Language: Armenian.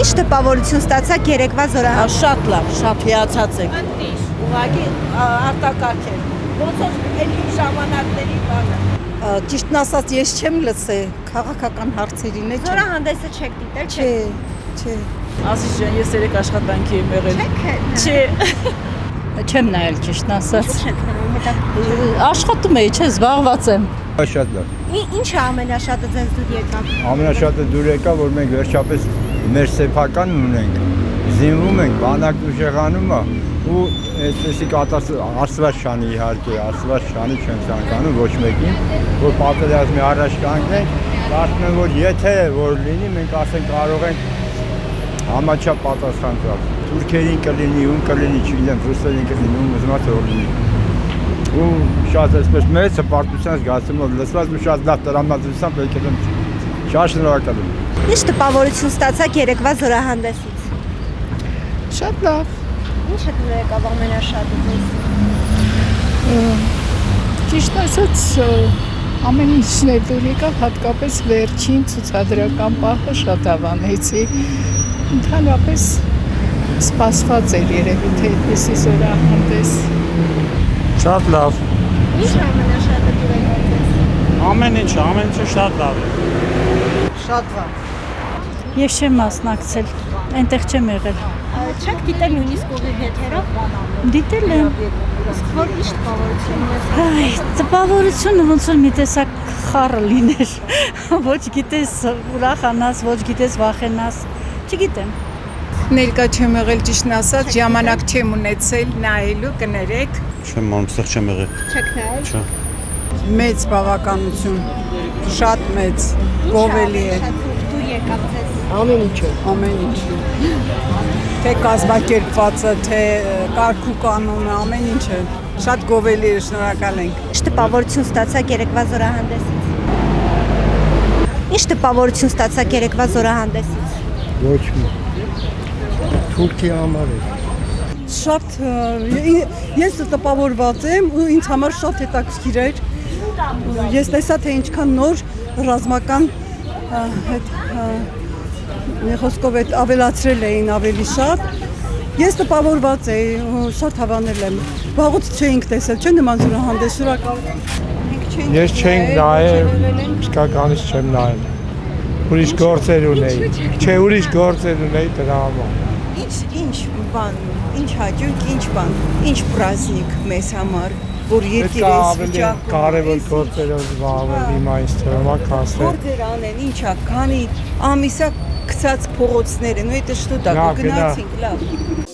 Ինչ տպավորություն ստացաք երեկվա զորահանդեսից։ Շատ լավ, շատ հիացած եք։ Ուղղակի արտակարգ է։ Ոնց որ այդ ժամանակների բանը։ Ճիշտն ասած, ես չեմ լսել քաղաքական հարցերին է։ Զորահանդեսը չեք դիտել, Չէ։ Ազիզ ջան, ես երեք աշխատանքի եմ եղել։ Չէ։ Չեմ նայել ճիշտն ասած։ Աշխատում էի, չէ, զբաղված եմ։ Շատ լավ։ Ինչը ամենաշատը ձեզ դուր եկավ։ Ամենաշատը դուր եկավ, որ մենք վերջապես մեր սեփականն ունենք, զինվում ենք, բանակ ուժեղանումը ու այդպեսի Աստված շանի իհարկե, Աստված շանի չեմ ցանկանում ոչ մեկին, որ պատերազմի առաջ կանգնենք, կարծում եմ, որ եթե որ լինի, մենք ասենք կարող ենք համաչափ պատասխան տալ։ Թուրքերին կլինի, ում կլինի, չգիտեմ, ռուսերին կլինի, ում ուզում է որ լինի։ Ու շատ այսպես մեծ հպարտության զգացումով լսված ու շատ լավ տրամադրությամբ եկել եմ։ Շատ շնորհակալ եմ։ Ինչ տպավորություն ստացաք երեկվա զորահանդեսից։ Շատ լավ։ Ինչը դուր եկավ ամենաշատը ձեզ։ Ճիշտ ասած, ամեն ինչն է դուր եկավ, հատկապես վերջին ցուցադրական պահը շատ հավանեցի։ Ընդհանրապես սպասված էր երևի թե այդպեսի զորահանդես։ Շատ լավ։ Ինչ ամենաշատը դուր եկավ ձեզ։ Ամեն ինչը շատ լավ է։ Շատ լավ։ Ես չեմ մասնակցել, այնտեղ չեմ եղել։ Չեք դիտել նույնիսկ ուղիղ եթերով։ Դիտել եմ։ Իսկ որ ինչ տպավորություն ունես։ Այ, տպավորությունը ոնց որ մի տեսակ խառը լիներ։ Ոչ գիտես ուրախանաս, ոչ գիտես վախենաս, չգիտեմ։ Ներկա չեմ եղել ճիշտն ասած, ժամանակ չեմ ունեցել նայելու, կներեք։ Չեմ անստեղ չեմ եղել։ Չեք նայել։ Չէ։ Մեծ բավականություն, շատ մեծ, գովելի է։ Դուր եկավ ձեզ։ Ամեն ինչ։ Թե կազմակերպվածը, թե կարգ ու կանոնը, ամեն ինչը շատ գովելի է, շնորհակալ ենք։ Ինչ տպավորություն ստացաք երեկվա զորահանդեսից։ Ինչ տպավորություն ստացաք երեկվա զորահանդեսից։ Ոչ մի։ Թուրքի համար է։ Շատ ես տպավորված եմ ու ինձ համար շատ հետաքրքիր էր։ Ես տեսա թե ինչքան նոր ռազմական խոսքով ավելացրել էին ավելի շատ։ Ես տպավորված էի ու շատ հավանել եմ։ Վաղուց չէինք տեսել, չէ՞ նման զորահանդես, շնորհակալ։ Ես չենք նայել, իսկականից չեմ նայել։ Ուրիշ գործեր ունեի։ Չէ, ուրիշ գործեր ունեի դրա համար։ Ինչ բան, ինչ հաճույք, ինչ բան, ինչ պրազնիկ մեզ համար, որ երկիրս վիճակում կարևոր գործերով զբաղվել իմ այս թվամա կասել։ Գործեր անեն, ինչա, քանի ամիսա գցած փողոցներ են, ու դա շտուտ է, գնացինք լավ։